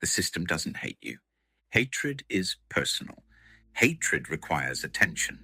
The system doesn't hate you. Hatred is personal. Hatred requires attention.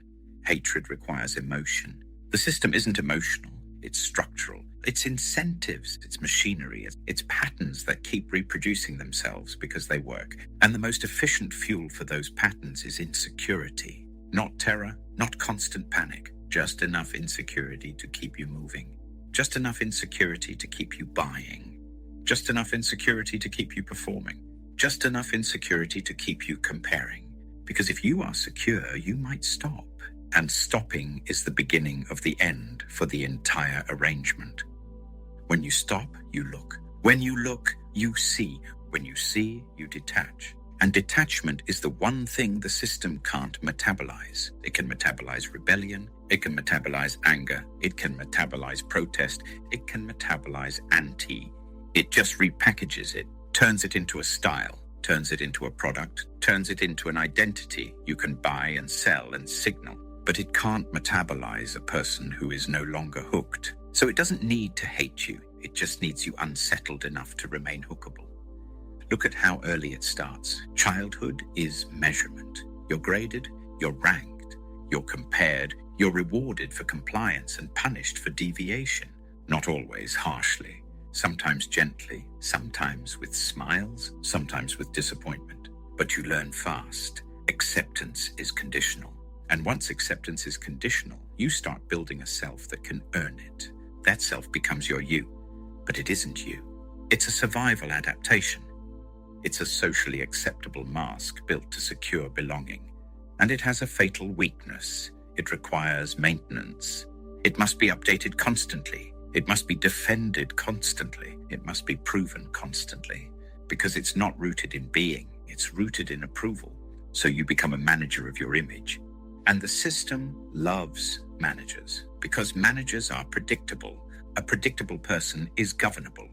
Hatred requires emotion. The system isn't emotional, it's structural. It's incentives, it's machinery, it's patterns that keep reproducing themselves because they work. And the most efficient fuel for those patterns is insecurity. Not terror, not constant panic, just enough insecurity to keep you moving. Just enough insecurity to keep you buying. Just enough insecurity to keep you performing. Just enough insecurity to keep you comparing. Because if you are secure, you might stop. And stopping is the beginning of the end for the entire arrangement. When you stop, you look. When you look, you see. When you see, you detach. And detachment is the one thing the system can't metabolize. It can metabolize rebellion. It can metabolize anger. It can metabolize protest. It can metabolize anti. It just repackages it, turns it into a style, turns it into a product, turns it into an identity you can buy and sell and signal. But it can't metabolize a person who is no longer hooked. So it doesn't need to hate you. It just needs you unsettled enough to remain hookable. Look at how early it starts. Childhood is measurement. You're graded, you're ranked, you're compared, you're rewarded for compliance and punished for deviation. Not always harshly, sometimes gently, sometimes with smiles, sometimes with disappointment. But you learn fast. Acceptance is conditional. And once acceptance is conditional, you start building a self that can earn it. That self becomes your you, but it isn't you. It's a survival adaptation. It's a socially acceptable mask built to secure belonging. And it has a fatal weakness. It requires maintenance. It must be updated constantly. It must be defended constantly. It must be proven constantly. Because it's not rooted in being, it's rooted in approval. So you become a manager of your image. And the system loves managers because managers are predictable. A predictable person is governable,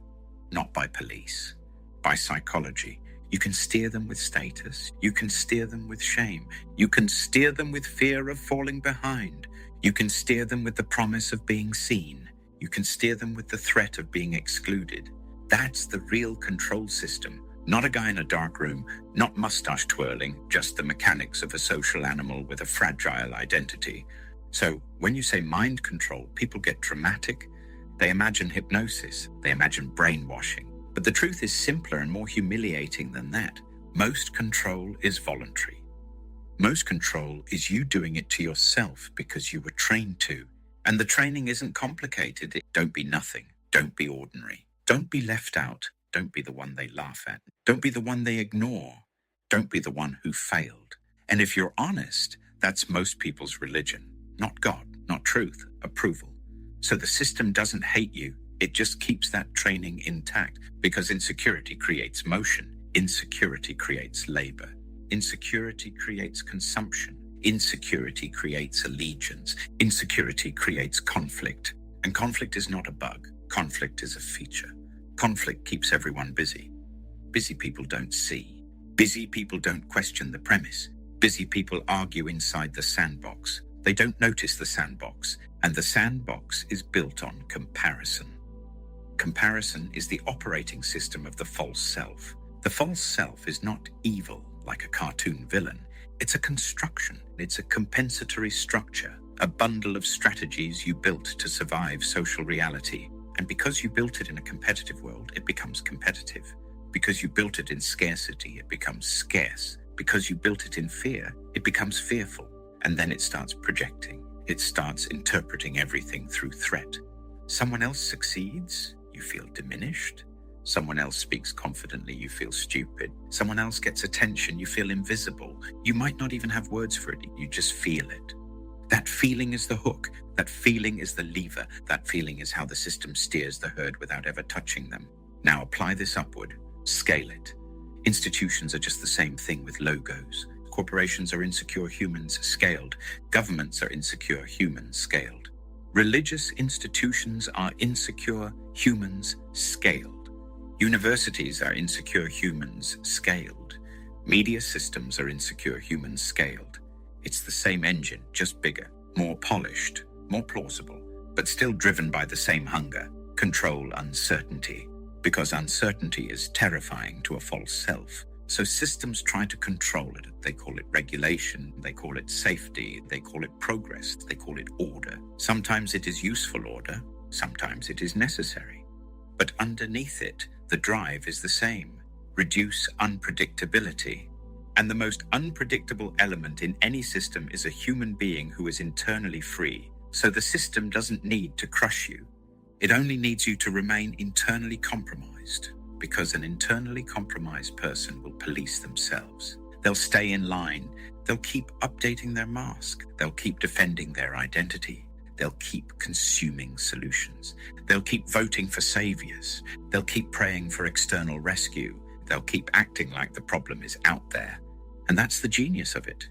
not by police, by psychology. You can steer them with status. You can steer them with shame. You can steer them with fear of falling behind. You can steer them with the promise of being seen. You can steer them with the threat of being excluded. That's the real control system. Not a guy in a dark room, not mustache twirling, just the mechanics of a social animal with a fragile identity. So when you say mind control, people get dramatic. They imagine hypnosis. They imagine brainwashing. But the truth is simpler and more humiliating than that. Most control is voluntary. Most control is you doing it to yourself because you were trained to. And the training isn't complicated. Don't be nothing. Don't be ordinary. Don't be left out. Don't be the one they laugh at. Don't be the one they ignore. Don't be the one who failed. And if you're honest, that's most people's religion. Not God, not truth, approval. So the system doesn't hate you. It just keeps that training intact because insecurity creates motion. Insecurity creates labor. Insecurity creates consumption. Insecurity creates allegiance. Insecurity creates conflict. And conflict is not a bug. Conflict is a feature. Conflict keeps everyone busy. Busy people don't see. Busy people don't question the premise. Busy people argue inside the sandbox. They don't notice the sandbox, and the sandbox is built on comparison. Comparison is the operating system of the false self. The false self is not evil like a cartoon villain. It's a construction. It's a compensatory structure, a bundle of strategies you built to survive social reality. And because you built it in a competitive world, it becomes competitive. Because you built it in scarcity, it becomes scarce. Because you built it in fear, it becomes fearful. And then it starts projecting. It starts interpreting everything through threat. Someone else succeeds, you feel diminished. Someone else speaks confidently, you feel stupid. Someone else gets attention, you feel invisible. You might not even have words for it, you just feel it. That feeling is the hook. That feeling is the lever. That feeling is how the system steers the herd without ever touching them. Now apply this upward. Scale it. Institutions are just the same thing with logos. Corporations are insecure humans scaled. Governments are insecure humans scaled. Religious institutions are insecure humans scaled. Universities are insecure humans scaled. Media systems are insecure humans scaled. It's the same engine, just bigger, more polished, more plausible, but still driven by the same hunger, control, uncertainty. because uncertainty is terrifying to a false self. So systems try to control it. They call it regulation, they call it safety, they call it progress, they call it order. Sometimes it is useful order, sometimes it is necessary. But underneath it, the drive is the same: reduce unpredictability. And the most unpredictable element in any system is a human being who is internally free. So the system doesn't need to crush you. It only needs you to remain internally compromised, because an internally compromised person will police themselves. They'll stay in line. They'll keep updating their mask. They'll keep defending their identity. They'll keep consuming solutions. They'll keep voting for saviors. They'll keep praying for external rescue. They'll keep acting like the problem is out there. And that's the genius of it.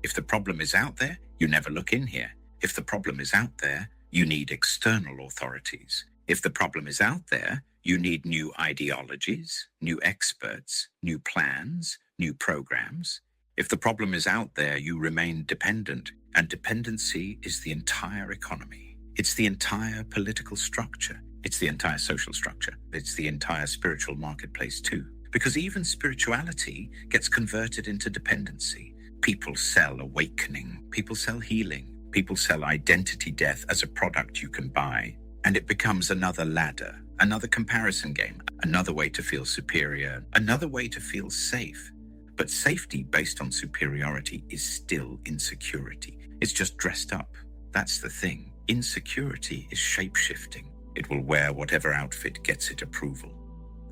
If the problem is out there, you never look in here. If the problem is out there, you need external authorities. If the problem is out there, you need new ideologies, new experts, new plans, new programs. If the problem is out there, you remain dependent, and dependency is the entire economy. It's the entire political structure. It's the entire social structure. It's the entire spiritual marketplace too. Because even spirituality gets converted into dependency. People sell awakening. People sell healing. People sell identity death as a product you can buy. And it becomes another ladder, another comparison game, another way to feel superior, another way to feel safe. But safety based on superiority is still insecurity. It's just dressed up. That's the thing. Insecurity is shape-shifting. It will wear whatever outfit gets it approval.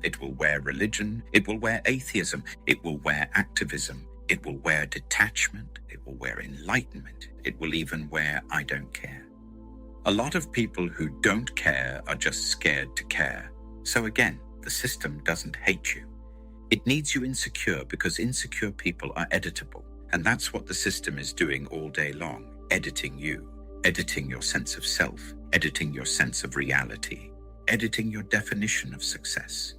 It will wear religion. It will wear atheism. It will wear activism. It will wear detachment. It will wear enlightenment. It will even wear I don't care. A lot of people who don't care are just scared to care. So again, the system doesn't hate you. It needs you insecure because insecure people are editable. And that's what the system is doing all day long, editing you, editing your sense of self, editing your sense of reality, editing your definition of success,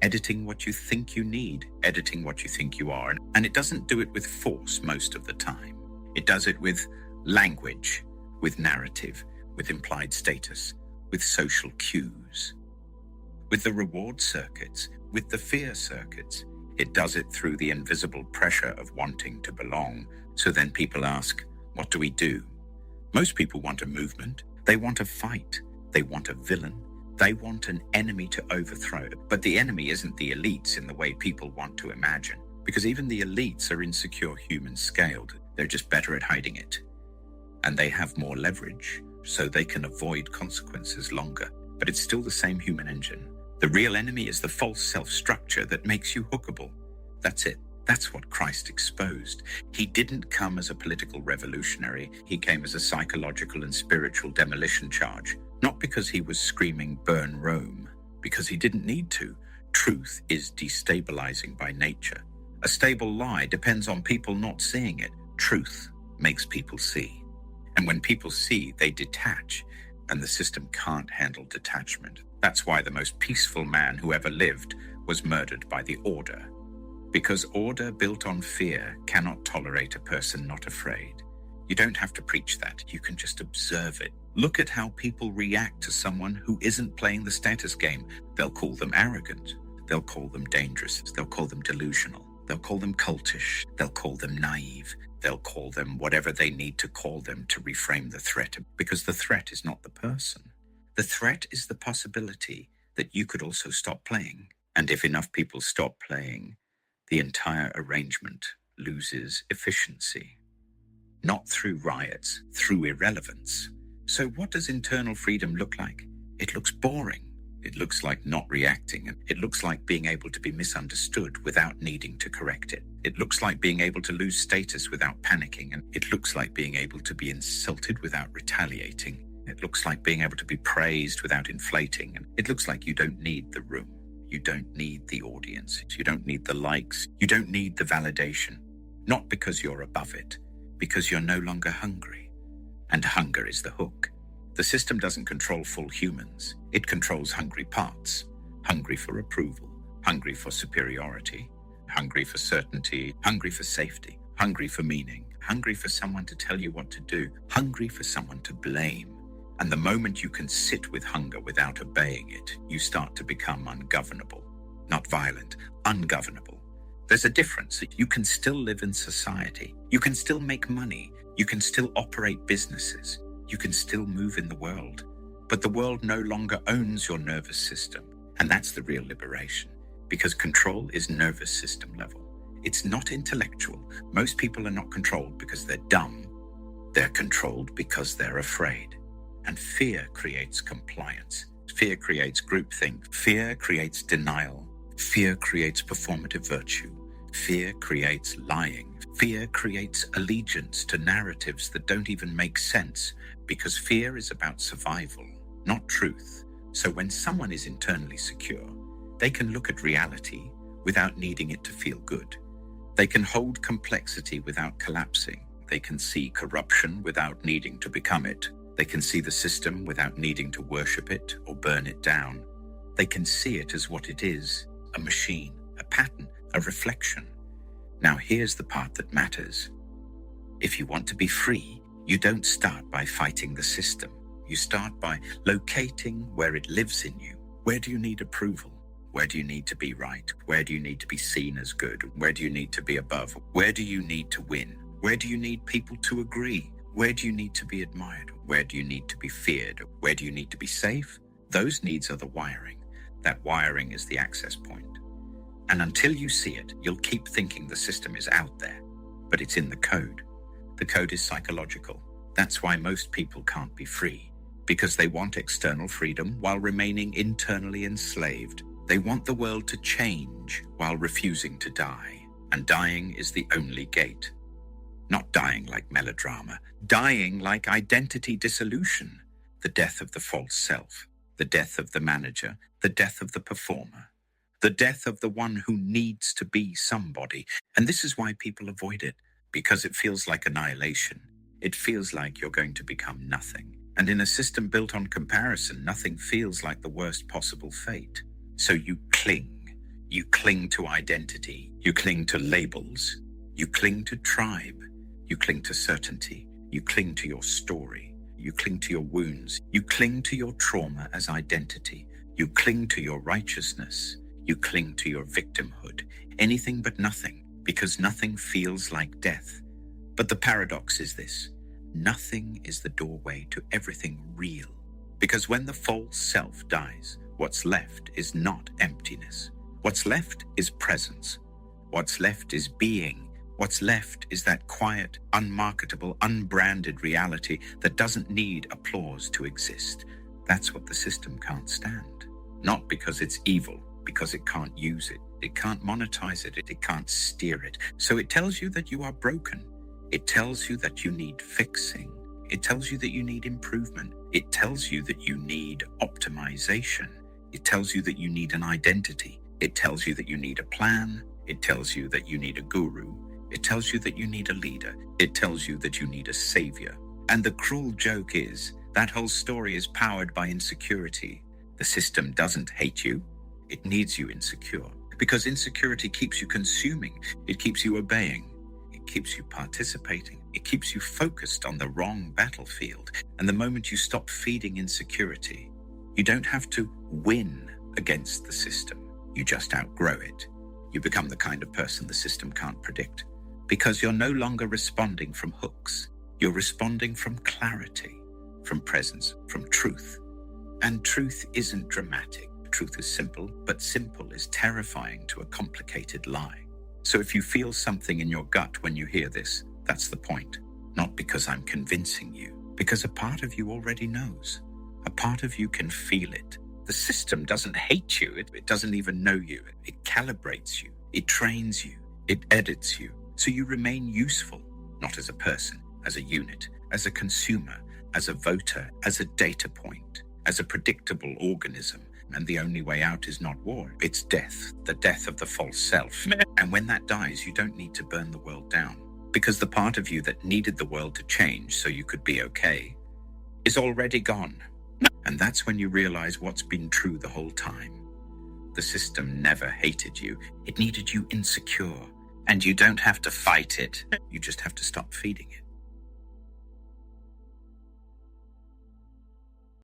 editing what you think you need, editing what you think you are. And it doesn't do it with force most of the time. It does it with language, with narrative, with implied status, with social cues, with the reward circuits, with the fear circuits. It does it through the invisible pressure of wanting to belong. So then people ask, what do we do? Most people want a movement. They want a fight. They want a villain. They want an enemy to overthrow. But the enemy isn't the elites in the way people want to imagine, because even the elites are insecure humans scaled. They're just better at hiding it. And they have more leverage, so they can avoid consequences longer. But it's still the same human engine. The real enemy is the false self-structure that makes you hookable. That's it. That's what Christ exposed. He didn't come as a political revolutionary. He came as a psychological and spiritual demolition charge. Not because he was screaming, burn Rome, because he didn't need to. Truth is destabilizing by nature. A stable lie depends on people not seeing it. Truth makes people see. And when people see, they detach, and the system can't handle detachment. That's why the most peaceful man who ever lived was murdered by the order. Because order built on fear cannot tolerate a person not afraid. You don't have to preach that. You can just observe it. Look at how people react to someone who isn't playing the status game. They'll call them arrogant. They'll call them dangerous. They'll call them delusional. They'll call them cultish. They'll call them naive. They'll call them whatever they need to call them to reframe the threat, because the threat is not the person. The threat is the possibility that you could also stop playing. And if enough people stop playing, the entire arrangement loses efficiency. Not through riots, through irrelevance. So what does internal freedom look like? It looks boring. It looks like not reacting, and it looks like being able to be misunderstood without needing to correct it. It looks like being able to lose status without panicking, and it looks like being able to be insulted without retaliating. It looks like being able to be praised without inflating, and it looks like you don't need the room. You don't need the audience. You don't need the likes. You don't need the validation. Not because you're above it, because you're no longer hungry. And hunger is the hook. The system doesn't control full humans. It controls hungry parts. Hungry for approval, hungry for superiority, hungry for certainty, hungry for safety, hungry for meaning, hungry for someone to tell you what to do, hungry for someone to blame. And the moment you can sit with hunger without obeying it, you start to become ungovernable. Not violent, ungovernable. There's a difference. You can still live in society. You can still make money. You can still operate businesses. You can still move in the world. But the world no longer owns your nervous system. And that's the real liberation. Because control is nervous system level. It's not intellectual. Most people are not controlled because they're dumb. They're controlled because they're afraid. And fear creates compliance. Fear creates groupthink. Fear creates denial. Fear creates performative virtue. Fear creates lying. Fear creates allegiance to narratives that don't even make sense, because fear is about survival, not truth. So when someone is internally secure, they can look at reality without needing it to feel good. They can hold complexity without collapsing. They can see corruption without needing to become it. They can see the system without needing to worship it or burn it down. They can see it as what it is, a machine, a pattern, a reflection. Now here's the part that matters. If you want to be free, you don't start by fighting the system. You start by locating where it lives in you. Where do you need approval? Where do you need to be right? Where do you need to be seen as good? Where do you need to be above? Where do you need to win? Where do you need people to agree? Where do you need to be admired? Where do you need to be feared? Where do you need to be safe? Those needs are the wiring. That wiring is the access point. And until you see it, you'll keep thinking the system is out there, but it's in the code. The code is psychological. That's why most people can't be free, because they want external freedom while remaining internally enslaved. They want the world to change while refusing to die, and dying is the only gate. Not dying like melodrama, dying like identity dissolution, the death of the false self, the death of the manager, the death of the performer, the death of the one who needs to be somebody. And this is why people avoid it, because it feels like annihilation. It feels like you're going to become nothing. And in a system built on comparison, nothing feels like the worst possible fate. So you cling. You cling to identity. You cling to labels. You cling to tribe. You cling to certainty. You cling to your story. You cling to your wounds. You cling to your trauma as identity. You cling to your righteousness. You cling to your victimhood. Anything but nothing, because nothing feels like death. But the paradox is this: nothing is the doorway to everything real. Because when the false self dies, what's left is not emptiness. What's left is presence. What's left is being. What's left is that quiet, unmarketable, unbranded reality that doesn't need applause to exist. That's what the system can't stand. Not because it's evil, because it can't use it. It can't monetize it. It can't steer it. So it tells you that you are broken. It tells you that you need fixing. It tells you that you need improvement. It tells you that you need optimization. It tells you that you need an identity. It tells you that you need a plan. It tells you that you need a guru. It tells you that you need a leader. It tells you that you need a savior. And the cruel joke is that whole story is powered by insecurity. The system doesn't hate you. It needs you insecure. Because insecurity keeps you consuming. It keeps you obeying. It keeps you participating. It keeps you focused on the wrong battlefield. And the moment you stop feeding insecurity, you don't have to win against the system. You just outgrow it. You become the kind of person the system can't predict. Because you're no longer responding from hooks. You're responding from clarity, from presence, from truth. And truth isn't dramatic. Truth is simple, but simple is terrifying to a complicated lie. So if you feel something in your gut when you hear this, that's the point. Not because I'm convincing you, because a part of you already knows. A part of you can feel it. The system doesn't hate you. It doesn't even know you. It calibrates you. It trains you. It edits you. So you remain useful, not as a person, as a unit, as a consumer, as a voter, as a data point, as a predictable organism. And the only way out is not war. It's death, the death of the false self. And when that dies, you don't need to burn the world down. Because the part of you that needed the world to change so you could be okay is already gone. And that's when you realize what's been true the whole time. The system never hated you. It needed you insecure. And you don't have to fight it. You just have to stop feeding it.